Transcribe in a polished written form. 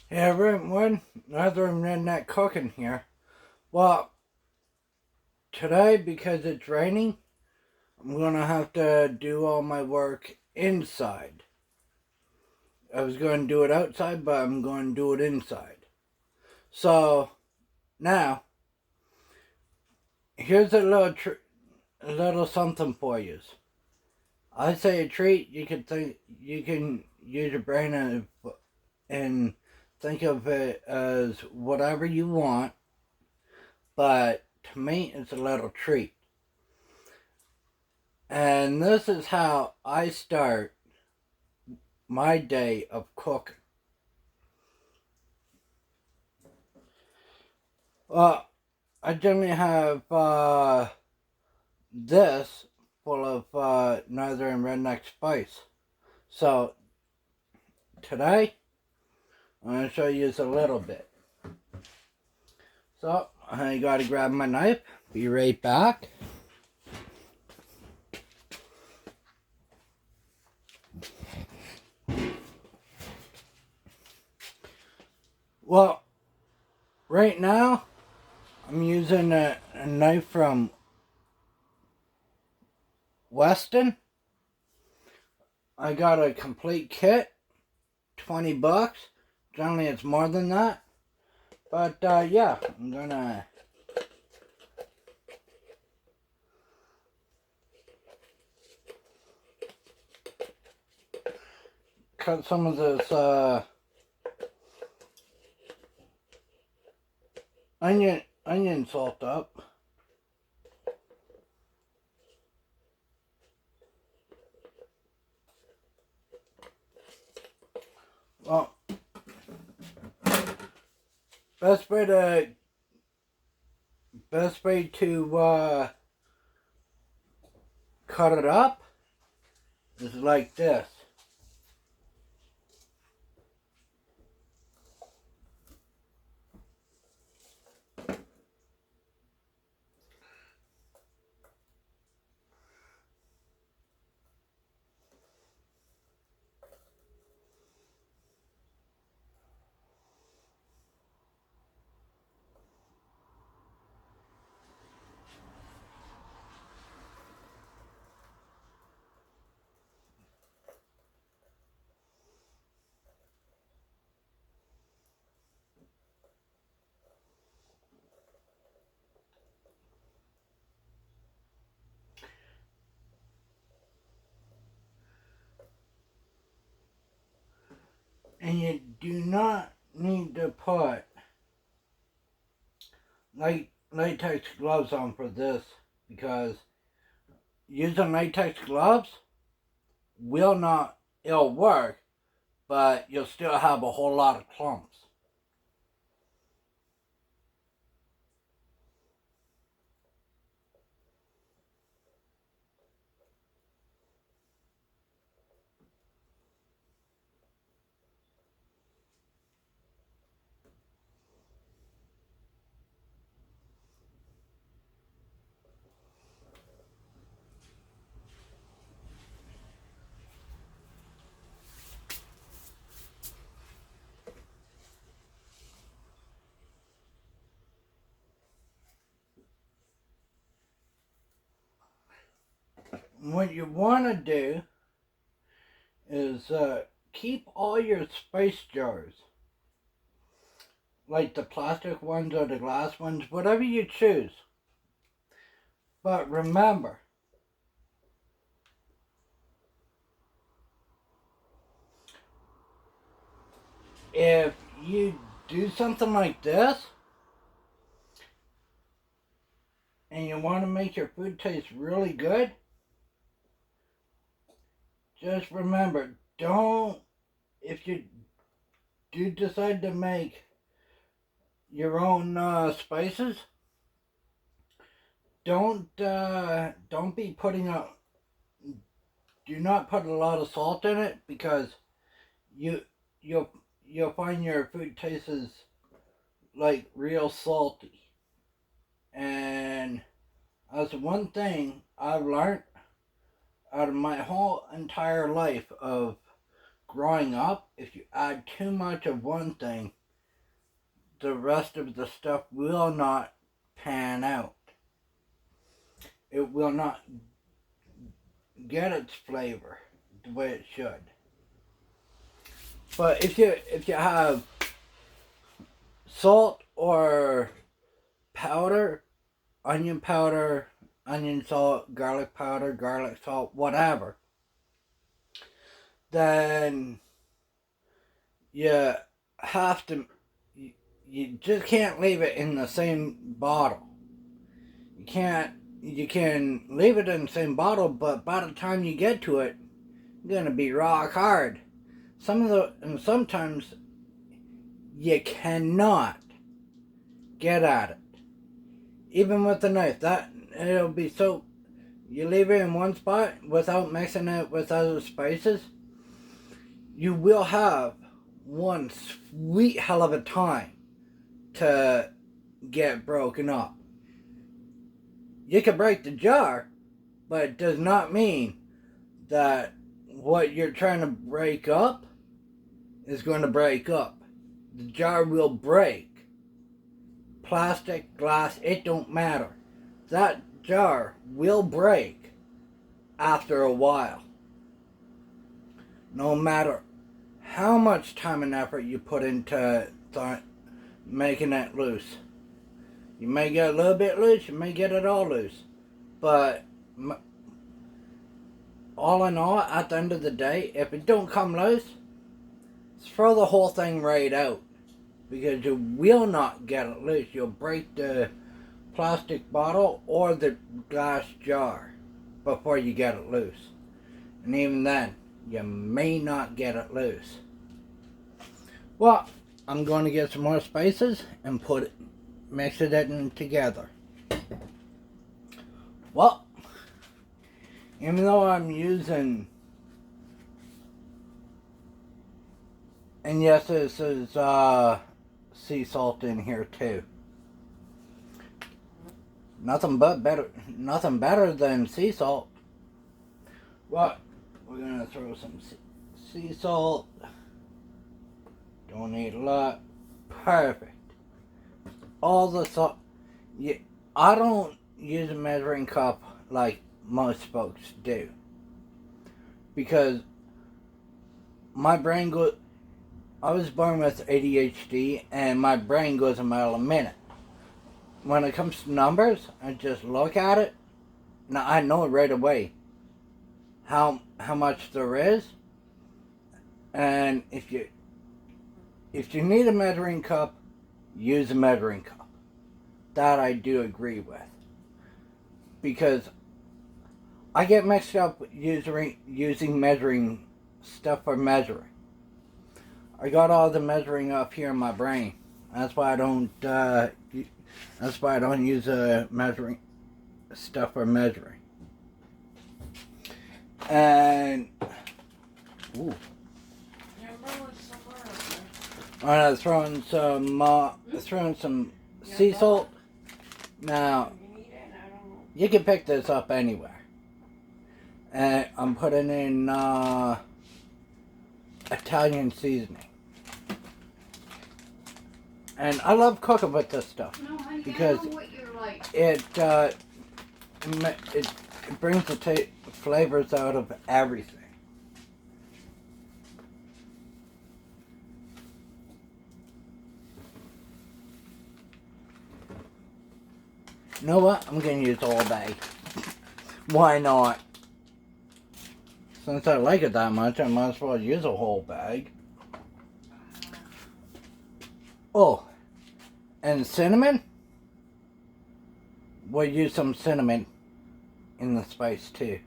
Hey everyone, Northern Redneck Cooking here. Well, today because it's raining, I'm gonna have to do all my work inside. I was going to do it outside, but I'm going to do it inside. So now, here's a little something for you. I say a treat. You can use your brain and think of it as whatever you want, but to me, it's a little treat. And this is how I start my day of cooking. Well, I generally have this full of Northern Redneck Spice. So today, I'm going to show you a little bit. So I got to grab my knife. Be right back. Well, right now, I'm using a knife from Weston. I got a complete kit, $20. Generally, it's more than that. But yeah, I'm gonna cut some of this onion salt up. Well, best way to cut it up is like this. And you do not need to put latex gloves on for this, because using latex gloves will not, it'll work, but you'll still have a whole lot of clumps. What you want to do is keep all your spice jars, like the plastic ones or the glass ones, whatever you choose. But remember, if you do something like this and you want to make your food taste really good, just remember, don't, if you do decide to make your own spices, don't be putting a, do not put a lot of salt in it, because you you'll you'll find your food tastes like real salty. And that's one thing I've learned out of my whole entire life of growing up, if you add too much of one thing, the rest of the stuff will not pan out. It will not get its flavor the way it should. But if you have salt or powder, onion salt, garlic powder, garlic salt, whatever, then you have to, you just can't leave it in the same bottle. You can leave it in the same bottle, but by the time you get to it, it's gonna be rock hard. Sometimes you cannot get at it. Even with the knife, it'll be so, you leave it in one spot without mixing it with other spices, you will have one sweet hell of a time to get broken up. You can break the jar, but it does not mean that what you're trying to break up is going to break up. The jar will break. Plastic, glass, it don't matter. That jar will break after a while. No matter how much time and effort you put into making it loose. You may get a little bit loose, you may get it all loose. But all in all, at the end of the day, if it don't come loose, throw the whole thing right out. Because you will not get it loose. You'll break the plastic bottle or the glass jar before you get it loose. And even then, you may not get it loose. Well, I'm going to get some more spices and mix it in together. Well, even though I'm using, and yes, this is sea salt in here too. Nothing better than sea salt. But we're gonna throw some sea salt. Don't need a lot. Perfect. All the salt. Yeah, I don't use a measuring cup like most folks do, because my brain goes. I was born with ADHD, and my brain goes a mile a minute. When it comes to numbers, I just look at it. Now I know right away how much there is, and if you need a measuring cup, use a measuring cup. That I do agree with, because I get mixed up using measuring stuff for measuring. I got all the measuring up here in my brain. That's why I don't. That's why I don't use measuring stuff for measuring. And ooh, I'm throwing some sea salt. Now you can pick this up anywhere. And I'm putting in Italian seasoning. And I love cooking with this stuff, because it brings the flavors out of everything. You know what? I'm going to use the whole bag. Why not? Since I like it that much, I might as well use a whole bag. Oh, and cinnamon? We'll use some cinnamon in the spice too.